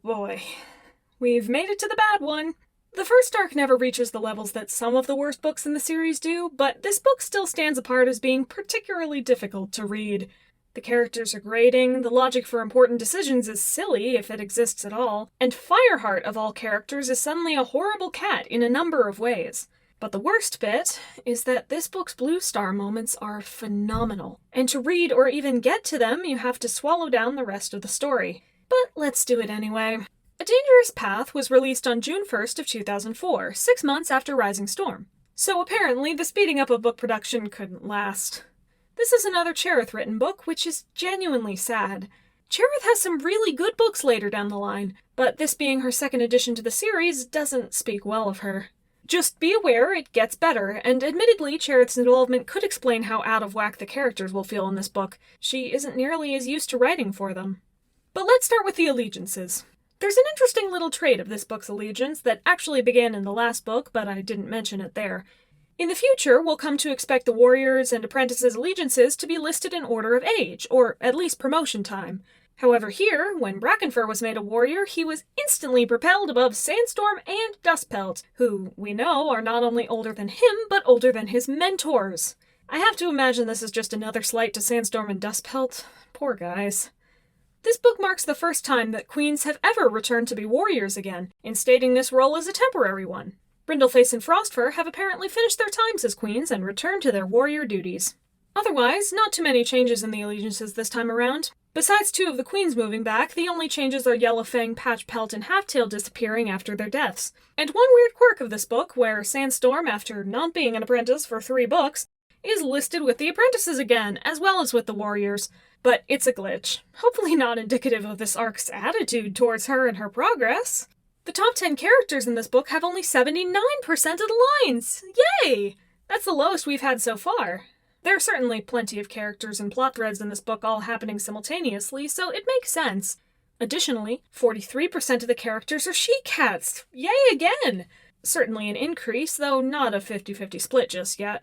boy. We've made it to the bad one. The first arc never reaches the levels that some of the worst books in the series do, but this book still stands apart as being particularly difficult to read. The characters are grating, the logic for important decisions is silly, if it exists at all, and Fireheart, of all characters, is suddenly a horrible cat in a number of ways. But the worst bit is that this book's Blue Star moments are phenomenal, and to read or even get to them, you have to swallow down the rest of the story. But let's do it anyway. A Dangerous Path was released on June 1st of 2004, 6 months after Rising Storm. So apparently the speeding up of book production couldn't last. This is another Cherith-written book, which is genuinely sad. Cherith has some really good books later down the line, but this being her second addition to the series doesn't speak well of her. Just be aware it gets better, and admittedly Cherith's involvement could explain how out of whack the characters will feel in this book. She isn't nearly as used to writing for them. But let's start with the allegiances. There's an interesting little trait of this book's allegiance that actually began in the last book, but I didn't mention it there. In the future, we'll come to expect the warriors' and apprentices' allegiances to be listed in order of age, or at least promotion time. However here, when Brackenfur was made a warrior, he was instantly propelled above Sandstorm and Dustpelt, who, we know, are not only older than him, but older than his mentors. I have to imagine this is just another slight to Sandstorm and Dustpelt. Poor guys. This book marks the first time that queens have ever returned to be warriors again, instating this role as a temporary one. Brindleface and Frostfur have apparently finished their times as queens and returned to their warrior duties. Otherwise, not too many changes in the allegiances this time around. Besides 2 of the queens moving back, the only changes are Yellowfang, Patchpelt, and Halftail disappearing after their deaths. And one weird quirk of this book, where Sandstorm, after not being an apprentice for 3 books, is listed with the apprentices again, as well as with the warriors. But it's a glitch. Hopefully not indicative of this arc's attitude towards her and her progress. The top 10 characters in this book have only 79% of the lines! Yay! That's the lowest we've had so far. There are certainly plenty of characters and plot threads in this book all happening simultaneously, so it makes sense. Additionally, 43% of the characters are she-cats! Yay again! Certainly an increase, though not a 50-50 split just yet.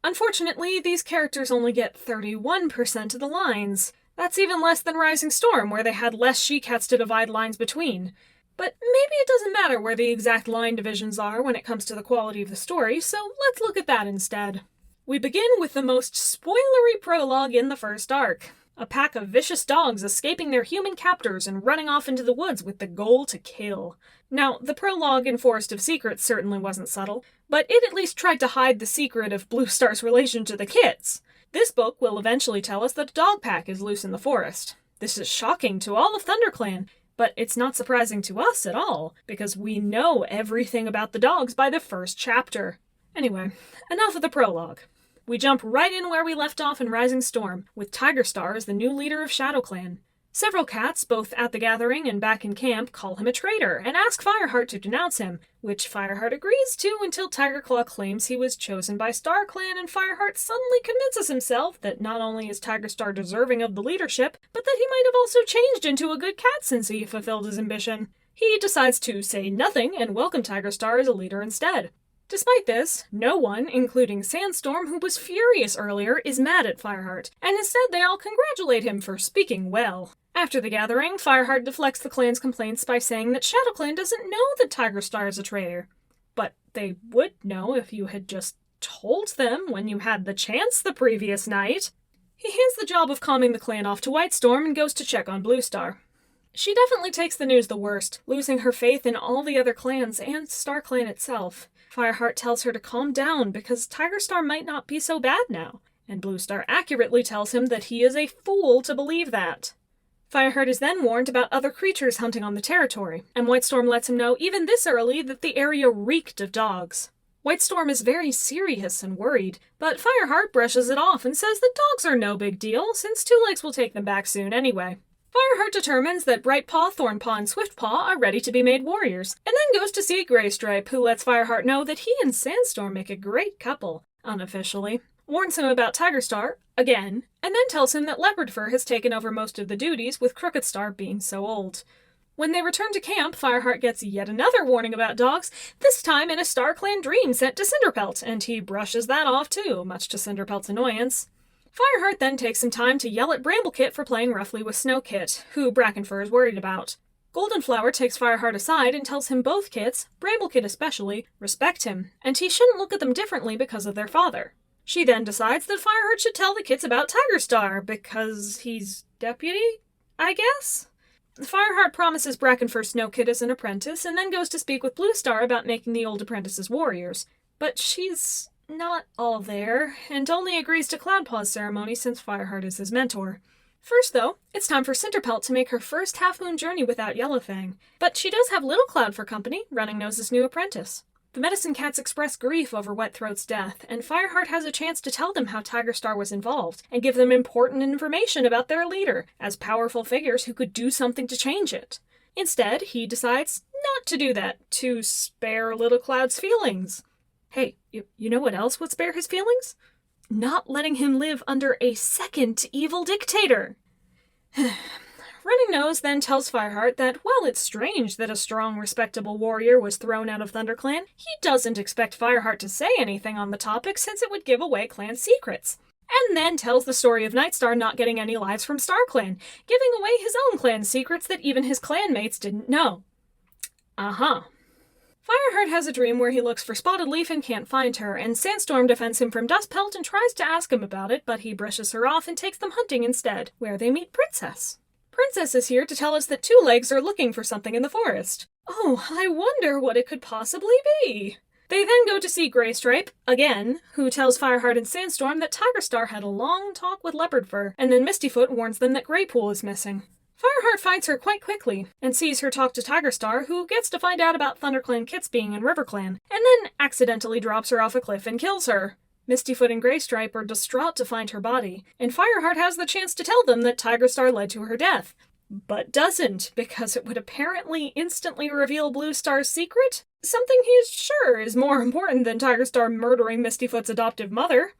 Unfortunately, these characters only get 31% of the lines. That's even less than Rising Storm, where they had less she-cats to divide lines between. But maybe it doesn't matter where the exact line divisions are when it comes to the quality of the story, so let's look at that instead. We begin with the most spoilery prologue in the first arc. A pack of vicious dogs escaping their human captors and running off into the woods with the goal to kill. Now, the prologue in Forest of Secrets certainly wasn't subtle, but it at least tried to hide the secret of Blue Star's relation to the kids. This book will eventually tell us that a dog pack is loose in the forest. This is shocking to all of ThunderClan, but it's not surprising to us at all, because we know everything about the dogs by the first chapter. Anyway, enough of the prologue. We jump right in where we left off in Rising Storm, with Tigerstar as the new leader of ShadowClan. Several cats, both at the gathering and back in camp, call him a traitor and ask Fireheart to denounce him, which Fireheart agrees to until Tigerclaw claims he was chosen by StarClan, and Fireheart suddenly convinces himself that not only is Tigerstar deserving of the leadership, but that he might have also changed into a good cat since he fulfilled his ambition. He decides to say nothing and welcome Tigerstar as a leader instead. Despite this, no one, including Sandstorm, who was furious earlier, is mad at Fireheart, and instead they all congratulate him for speaking well. After the gathering, Fireheart deflects the clan's complaints by saying that ShadowClan doesn't know that Tigerstar is a traitor. But they would know if you had just told them when you had the chance the previous night. He hands the job of calming the clan off to Whitestorm and goes to check on Blue Star. She definitely takes the news the worst, losing her faith in all the other clans and StarClan itself. Fireheart tells her to calm down because Tigerstar might not be so bad now, and Blue Star accurately tells him that he is a fool to believe that. Fireheart is then warned about other creatures hunting on the territory, and Whitestorm lets him know even this early that the area reeked of dogs. Whitestorm is very serious and worried, but Fireheart brushes it off and says that dogs are no big deal, since Two Legs will take them back soon anyway. Fireheart determines that Brightpaw, Thornpaw, and Swiftpaw are ready to be made warriors, and then goes to see Greystripe, who lets Fireheart know that he and Sandstorm make a great couple, unofficially, warns him about Tigerstar, again, and then tells him that Leopardfur has taken over most of the duties, with Crookedstar being so old. When they return to camp, Fireheart gets yet another warning about dogs, this time in a StarClan dream sent to Cinderpelt, and he brushes that off too, much to Cinderpelt's annoyance. Fireheart then takes some time to yell at Bramblekit for playing roughly with Snowkit, who Brackenfur is worried about. Goldenflower takes Fireheart aside and tells him both kits, Bramblekit especially, respect him, and he shouldn't look at them differently because of their father. She then decides that Fireheart should tell the kits about Tigerstar, because he's deputy, I guess? Fireheart promises Brackenfur Snowkit as an apprentice, and then goes to speak with Bluestar about making the old apprentices warriors. But she's not all there, and only agrees to Cloudpaw's ceremony since Fireheart is his mentor. First, though, it's time for Cinderpelt to make her first half-moon journey without Yellowfang. But she does have Little Cloud for company, Running Nose's new apprentice. The medicine cats express grief over Wetthroat's death, and Fireheart has a chance to tell them how Tigerstar was involved, and give them important information about their leader, as powerful figures who could do something to change it. Instead, he decides not to do that, to spare Little Cloud's feelings. Hey, you know what else would spare his feelings? Not letting him live under a second evil dictator. Running Nose then tells Fireheart that while it's strange that a strong, respectable warrior was thrown out of ThunderClan, he doesn't expect Fireheart to say anything on the topic since it would give away clan secrets. And then tells the story of Nightstar not getting any lives from StarClan, giving away his own clan secrets that even his clanmates didn't know. Fireheart has a dream where he looks for Spotted Leaf and can't find her, and Sandstorm defends him from Dustpelt and tries to ask him about it, but he brushes her off and takes them hunting instead, where they meet Princess. Princess is here to tell us that Two Legs are looking for something in the forest. Oh, I wonder what it could possibly be. They then go to see Graystripe, again, who tells Fireheart and Sandstorm that Tigerstar had a long talk with Leopardfur, and then Mistyfoot warns them that Graypool is missing. Fireheart finds her quite quickly, and sees her talk to Tigerstar, who gets to find out about ThunderClan kits being in RiverClan, and then accidentally drops her off a cliff and kills her. Mistyfoot and Graystripe are distraught to find her body, and Fireheart has the chance to tell them that Tigerstar led to her death. But doesn't, because it would apparently instantly reveal Bluestar's secret? Something he is sure is more important than Tigerstar murdering Mistyfoot's adoptive mother.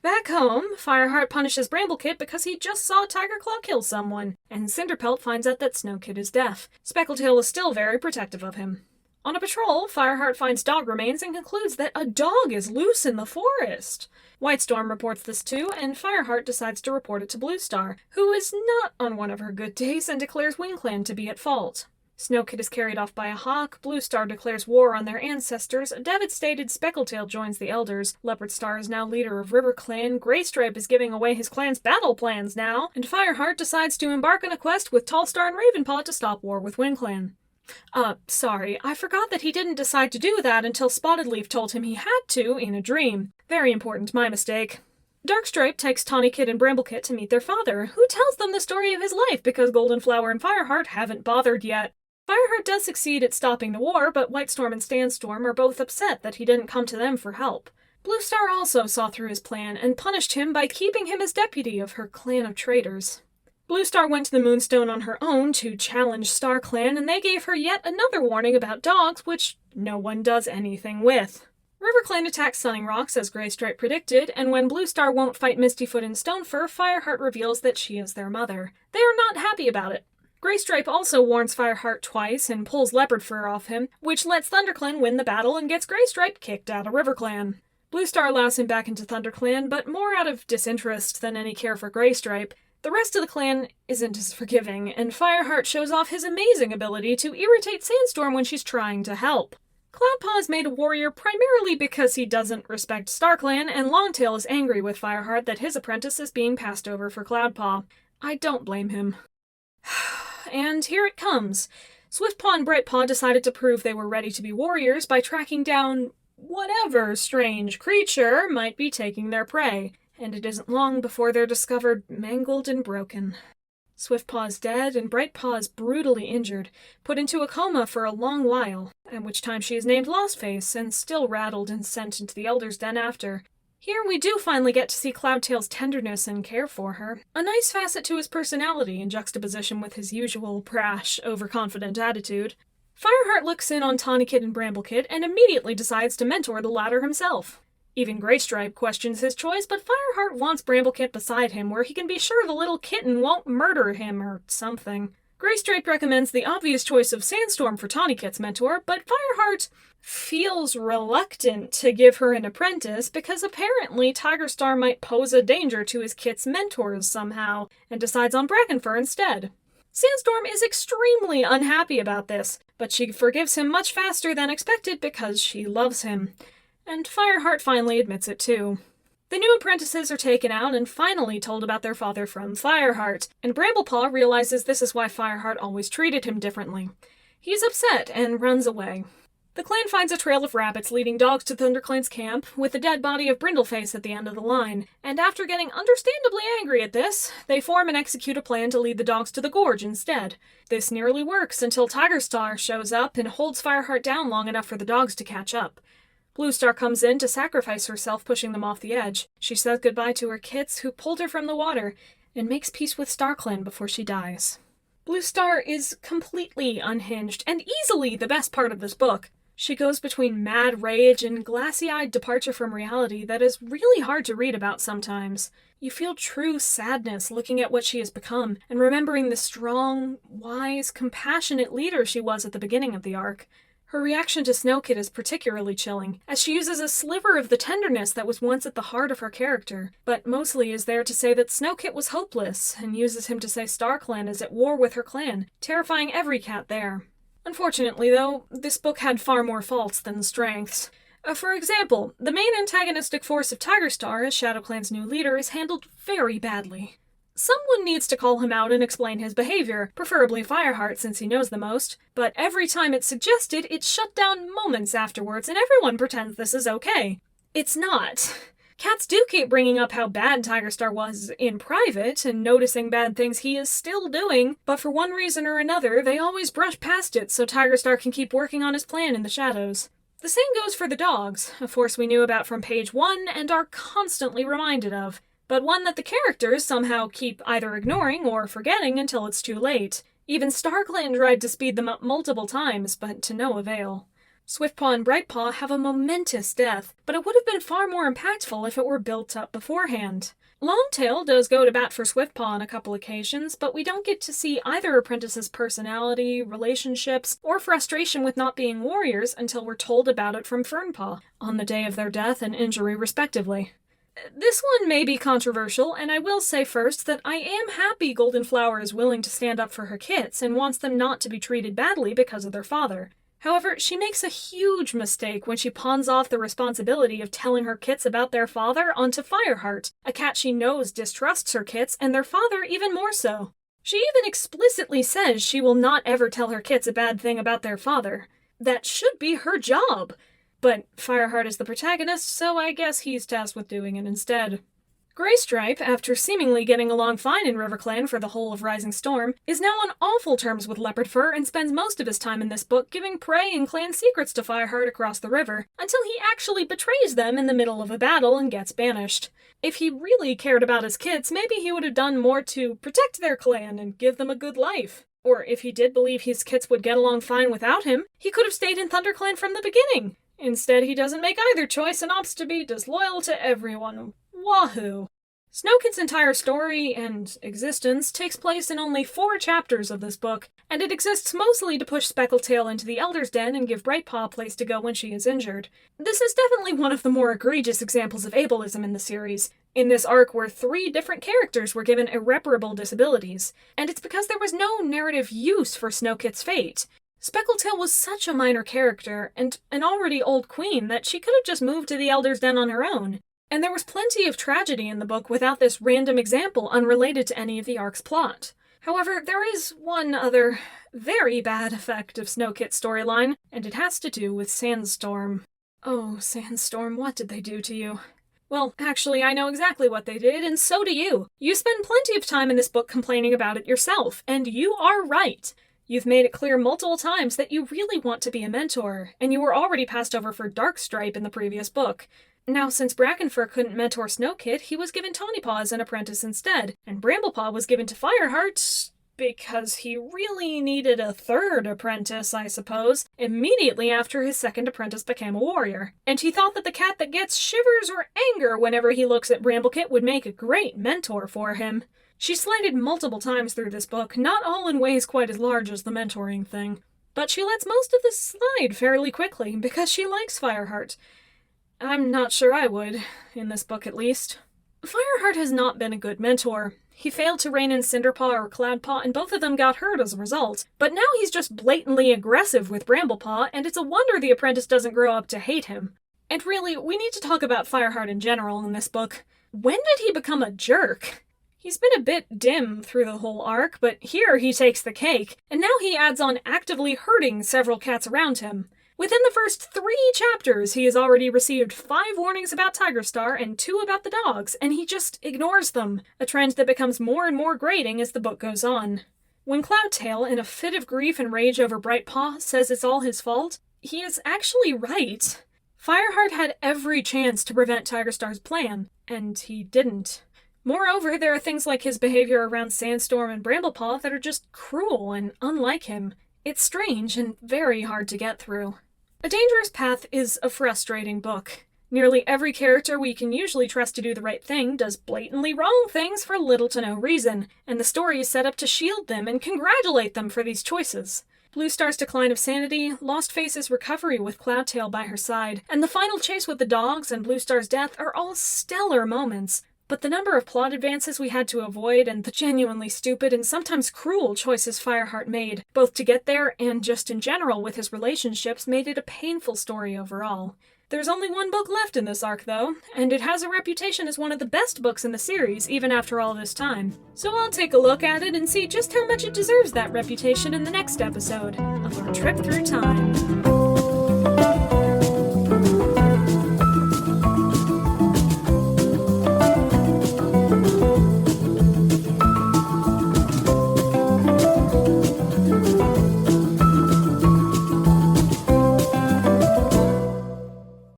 Back home, Fireheart punishes Bramblekit because he just saw Tigerclaw kill someone, and Cinderpelt finds out that Snowkit is deaf. Speckletail is still very protective of him. On a patrol, Fireheart finds dog remains and concludes that a dog is loose in the forest. Whitestorm reports this too, and Fireheart decides to report it to Bluestar, who is not on one of her good days and declares WingClan to be at fault. Snowkit is carried off by a hawk, Bluestar declares war on their ancestors, a devastated Speckletail joins the Elders, Leopardstar is now leader of RiverClan, Graystripe is giving away his clan's battle plans now, and Fireheart decides to embark on a quest with Tallstar and Ravenpaw to stop war with WingClan. Sorry, I forgot that he didn't decide to do that until Spotted Leaf told him he had to in a dream. Very important, my mistake. Darkstripe takes Tawnypawk and Bramblekit to meet their father, who tells them the story of his life because Goldenflower and Fireheart haven't bothered yet. Fireheart does succeed at stopping the war, but Whitestorm and Sandstorm are both upset that he didn't come to them for help. Bluestar also saw through his plan and punished him by keeping him as deputy of her clan of traitors. Bluestar went to the Moonstone on her own to challenge StarClan, and they gave her yet another warning about dogs, which no one does anything with. RiverClan attacks Sunning Rocks as Graystripe predicted, and when Bluestar won't fight Mistyfoot and Stonefur, Fireheart reveals that she is their mother. They are not happy about it. Graystripe also warns Fireheart twice and pulls Leopardfur off him, which lets ThunderClan win the battle and gets Graystripe kicked out of RiverClan. Bluestar allows him back into ThunderClan, but more out of disinterest than any care for Graystripe. The rest of the clan isn't as forgiving, and Fireheart shows off his amazing ability to irritate Sandstorm when she's trying to help. Cloudpaw is made a warrior primarily because he doesn't respect StarClan, and Longtail is angry with Fireheart that his apprentice is being passed over for Cloudpaw. I don't blame him. And here it comes. Swiftpaw and Brightpaw decided to prove they were ready to be warriors by tracking down whatever strange creature might be taking their prey, and it isn't long before they're discovered mangled and broken. Swiftpaw is dead, and Brightpaw is brutally injured, put into a coma for a long while, at which time she is named Lostface, and still rattled and sent into the Elder's Den after. Here we do finally get to see Cloudtail's tenderness and care for her, a nice facet to his personality in juxtaposition with his usual brash, overconfident attitude. Fireheart looks in on Tawnypawk and Bramblekit and immediately decides to mentor the latter himself. Even Graystripe questions his choice, but Fireheart wants Bramblekit beside him where he can be sure the little kitten won't murder him or something. Graystripe recommends the obvious choice of Sandstorm for Tawnypawk's mentor, but Fireheart feels reluctant to give her an apprentice because apparently Tigerstar might pose a danger to his kit's mentors somehow, and decides on Brackenfur instead. Sandstorm is extremely unhappy about this, but she forgives him much faster than expected because she loves him. And Fireheart finally admits it too. The new apprentices are taken out and finally told about their father from Fireheart, and Bramblepaw realizes this is why Fireheart always treated him differently. He's upset and runs away. The clan finds a trail of rabbits leading dogs to ThunderClan's camp, with the dead body of Brindleface at the end of the line, and after getting understandably angry at this, they form and execute a plan to lead the dogs to the gorge instead. This nearly works until Tigerstar shows up and holds Fireheart down long enough for the dogs to catch up. Bluestar comes in to sacrifice herself, pushing them off the edge. She says goodbye to her kits, who pulled her from the water, and makes peace with StarClan before she dies. Bluestar is completely unhinged, and easily the best part of this book. She goes between mad rage and glassy-eyed departure from reality that is really hard to read about sometimes. You feel true sadness looking at what she has become, and remembering the strong, wise, compassionate leader she was at the beginning of the arc. Her reaction to Snowkit is particularly chilling, as she uses a sliver of the tenderness that was once at the heart of her character, but mostly is there to say that Snowkit was hopeless, and uses him to say StarClan is at war with her clan, terrifying every cat there. Unfortunately, though, this book had far more faults than strengths. For example, the main antagonistic force of Tigerstar as ShadowClan's new leader is handled very badly. Someone needs to call him out and explain his behavior, preferably Fireheart since he knows the most, but every time it's suggested, it's shut down moments afterwards and everyone pretends this is okay. It's not. Cats do keep bringing up how bad Tigerstar was in private and noticing bad things he is still doing, but for one reason or another, they always brush past it so Tigerstar can keep working on his plan in the shadows. The same goes for the dogs, a force we knew about from page 1 and are constantly reminded of, but one that the characters somehow keep either ignoring or forgetting until it's too late. Even StarClan tried to speed them up multiple times, but to no avail. Swiftpaw and Brightpaw have a momentous death, but it would have been far more impactful if it were built up beforehand. Longtail does go to bat for Swiftpaw on a couple occasions, but we don't get to see either apprentice's personality, relationships, or frustration with not being warriors until we're told about it from Fernpaw, on the day of their death and injury respectively. This one may be controversial, and I will say first that I am happy Goldenflower is willing to stand up for her kits and wants them not to be treated badly because of their father. However, she makes a huge mistake when she pawns off the responsibility of telling her kits about their father onto Fireheart, a cat she knows distrusts her kits and their father even more so. She even explicitly says she will not ever tell her kits a bad thing about their father. That should be her job. But Fireheart is the protagonist, so I guess he's tasked with doing it instead. Graystripe, after seemingly getting along fine in RiverClan for the whole of Rising Storm, is now on awful terms with Leopardfur and spends most of his time in this book giving prey and clan secrets to Fireheart across the river, until he actually betrays them in the middle of a battle and gets banished. If he really cared about his kids, maybe he would have done more to protect their clan and give them a good life. Or if he did believe his kits would get along fine without him, he could have stayed in ThunderClan from the beginning. Instead, he doesn't make either choice and opts to be disloyal to everyone. Wahoo! Snowkit's entire story and existence takes place in only 4 chapters of this book, and it exists mostly to push Speckletail into the Elder's Den and give Brightpaw a place to go when she is injured. This is definitely one of the more egregious examples of ableism in the series, in this arc where 3 different characters were given irreparable disabilities, and it's because there was no narrative use for Snowkit's fate. Speckletail was such a minor character, and an already old queen, that she could have just moved to the Elder's Den on her own. And there was plenty of tragedy in the book without this random example unrelated to any of the arc's plot. However, there is one other very bad effect of Snowkit's storyline, and it has to do with Sandstorm. Oh, Sandstorm, what did they do to you? Well, actually, I know exactly what they did, and so do you. You spend plenty of time in this book complaining about it yourself, and you are right. You've made it clear multiple times that you really want to be a mentor, and you were already passed over for Darkstripe in the previous book. Now, since Brackenfur couldn't mentor Snowkit, he was given Tawnypaw as an apprentice instead, and Bramblepaw was given to Fireheart because he really needed a 3rd apprentice, I suppose, immediately after his 2nd apprentice became a warrior. And he thought that the cat that gets shivers or anger whenever he looks at Bramblekit would make a great mentor for him. She's slighted multiple times through this book, not all in ways quite as large as the mentoring thing. But she lets most of this slide fairly quickly, because she likes Fireheart. I'm not sure I would, in this book at least. Fireheart has not been a good mentor. He failed to rein in Cinderpaw or Cloudpaw, and both of them got hurt as a result. But now he's just blatantly aggressive with Bramblepaw, and it's a wonder the apprentice doesn't grow up to hate him. And really, we need to talk about Fireheart in general in this book. When did he become a jerk? He's been a bit dim through the whole arc, but here he takes the cake, and now he adds on actively hurting several cats around him. Within the first 3 chapters, he has already received 5 warnings about Tigerstar and 2 about the dogs, and he just ignores them, a trend that becomes more and more grating as the book goes on. When Cloudtail, in a fit of grief and rage over Brightpaw, says it's all his fault, he is actually right. Fireheart had every chance to prevent Tigerstar's plan, and he didn't. Moreover, there are things like his behavior around Sandstorm and Bramblepaw that are just cruel and unlike him. It's strange and very hard to get through. A Dangerous Path is a frustrating book. Nearly every character we can usually trust to do the right thing does blatantly wrong things for little to no reason, and the story is set up to shield them and congratulate them for these choices. Bluestar's decline of sanity, Lost Face's recovery with Cloudtail by her side, and the final chase with the dogs and Bluestar's death are all stellar moments. But the number of plot advances we had to avoid and the genuinely stupid and sometimes cruel choices Fireheart made, both to get there and just in general with his relationships, made it a painful story overall. There's only one book left in this arc though, and it has a reputation as one of the best books in the series even after all this time. So I'll take a look at it and see just how much it deserves that reputation in the next episode of our trip through time.